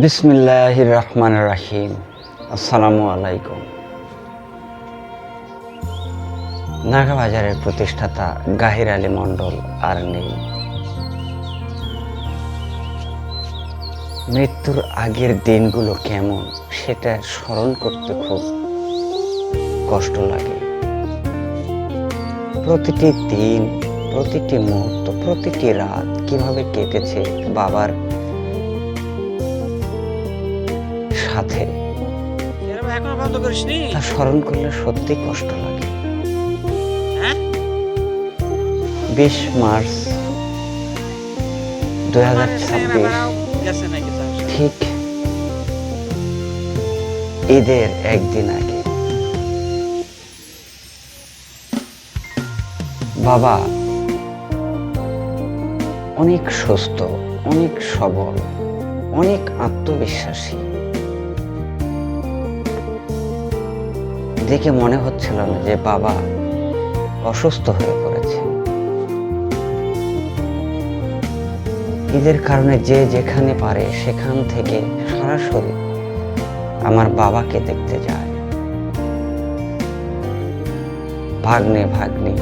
বিসমিল্লাহির রহমানির রহিম। আসসালামু আলাইকুম। নাগা বাজারের প্রতিষ্ঠাতা গাহির আলী মণ্ডল আর নেই। মৃত্যুর আগের দিনগুলো কেমন সেটা স্মরণ করতে খুব কষ্ট লাগে। প্রতিটি দিন, প্রতিটি মুহূর্ত, প্রতিটি রাত কিভাবে কেটেছে বাবার সাথে তা স্মরণ করলে সত্যি কষ্ট লাগে। 20 মার্চ 2026 ঠিক ঈদের একদিন আগে বাবা অনেক সুস্থ, অনেক সবল, অনেক আত্মবিশ্বাসী। দেখে মনে হচ্ছিল না যে বাবা অসুস্থ হয়ে পড়েছে। ঈদের কারণে যে যেখানে পারে সেখান থেকে সরাসরি আমার বাবাকে দেখতে যায়। ভাগ্নে ভাগ্নি,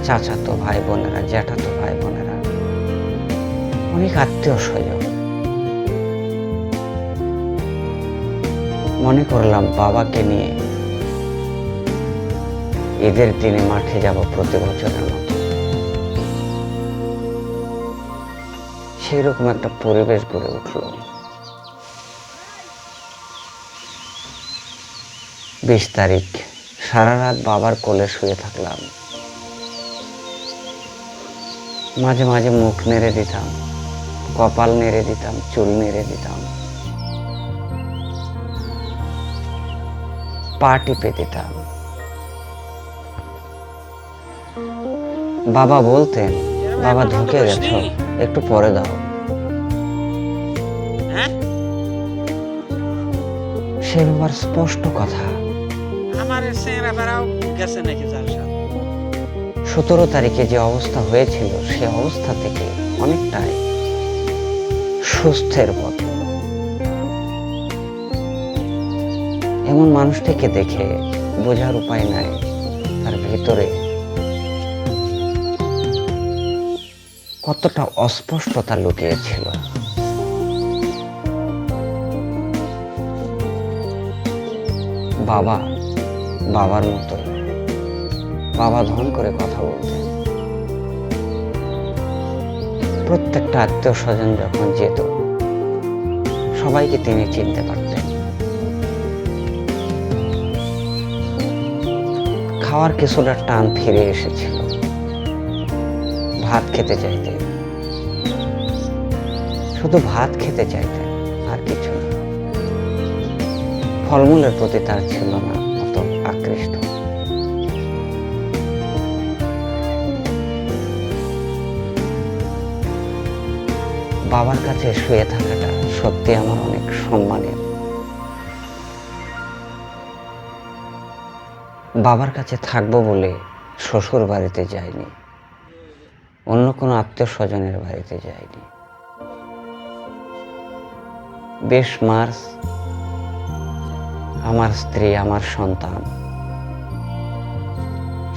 চাচাতো ভাই বোনেরা, জ্যাঠাতো ভাই বোনেরা, অনেক আত্মীয় স্বজন। মনে করলাম বাবাকে নিয়ে ঈদের দিনে মাঠে যাব প্রতি বছরের মতো। সেই রকম একটা পরিবেশ গড়ে উঠল। 20 তারিখ সারা রাত বাবার কোলে শুয়ে থাকলাম। মাঝে মাঝে মুখ নেড়ে দিতাম, কপাল নেড়ে দিতাম, চুল নেড়ে দিতাম, পা টিপে দিতাম। বাবা বলতেন, বাবা ঢুকে গেছো, একটু পরে দাও। সে বাবার স্পষ্ট কথা। 17 তারিখে যে অবস্থা হয়েছিল সে অবস্থা থেকে অনেকটাই সুস্থের পথ। এমন মানুষটিকে দেখে বোঝার উপায় নাই তার ভেতরে কতটা অস্পষ্টতা লুকিয়েছিল। বাবা বাবার মতো, বাবা ধন করে কথা বলতেন। প্রত্যেকটা আত্মীয় স্বজন যখন যেত সবাইকে তিনি চিনতে পারতেন। খাওয়ার কিছুটা টান ফিরে এসেছিল। ভাত খেতে চাইতেন, শুধু ভাত খেতে চাইতেন, আর কিছু না। ফলমূলের প্রতি তার ছিল না অত আকৃষ্ট। বাবার কাছে শুয়ে থাকাটা সত্যি আমার অনেক সম্মানের। বাবার কাছে থাকবো বলে শ্বশুর বাড়িতে যাইনি, অন্য কোনো আত্মীয় স্বজনের বাড়িতে যাইনি। 20 মার্চ আমার স্ত্রী, আমার সন্তান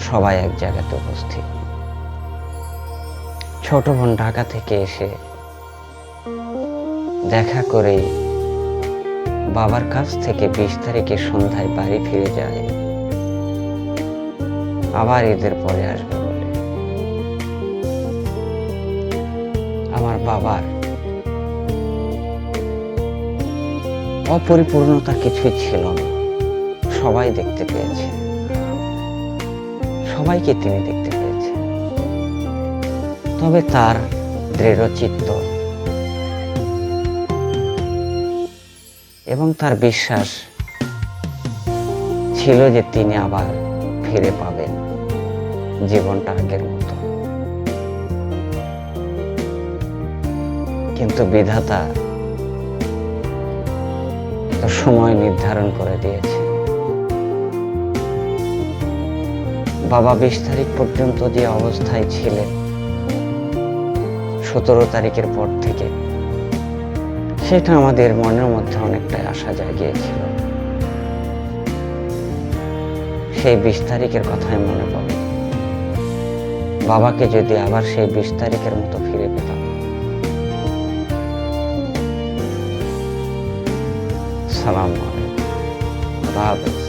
সবাই এক জায়গাতে উপস্থিত। ছোট বোন ঢাকা থেকে এসে দেখা করেই বাবার কাছ থেকে 20 তারিখে সন্ধ্যায় বাড়ি ফিরে যায়, আবার ঈদের পরে আসবে বলে। আমার বাবার অপরিপূর্ণতা কিছুই ছিল না। সবাই দেখতে পেয়েছে, সবাইকে তিনি দেখতে পেয়েছেন। তবে তার দৃঢ় চিত্ত এবং তার বিশ্বাস ছিল যে তিনি আবার ফিরে পাবেন জীবনটা আগের মতো। কিন্তু বিধাতা তো সময় নির্ধারণ করে দিয়েছে। বাবা 20 তারিখ পর্যন্ত যে অবস্থায় ছিলেন, 17 তারিখের পর থেকে সেটা আমাদের মনের মধ্যে অনেকটাই আশা জাগিয়েছিল। সেই 20 তারিখের কথাই মনে পড়ে, বাবাকে যদি আবার সেই 20 তারিখের মতো ফিরে পেতাম। সালাম আলাইকুম।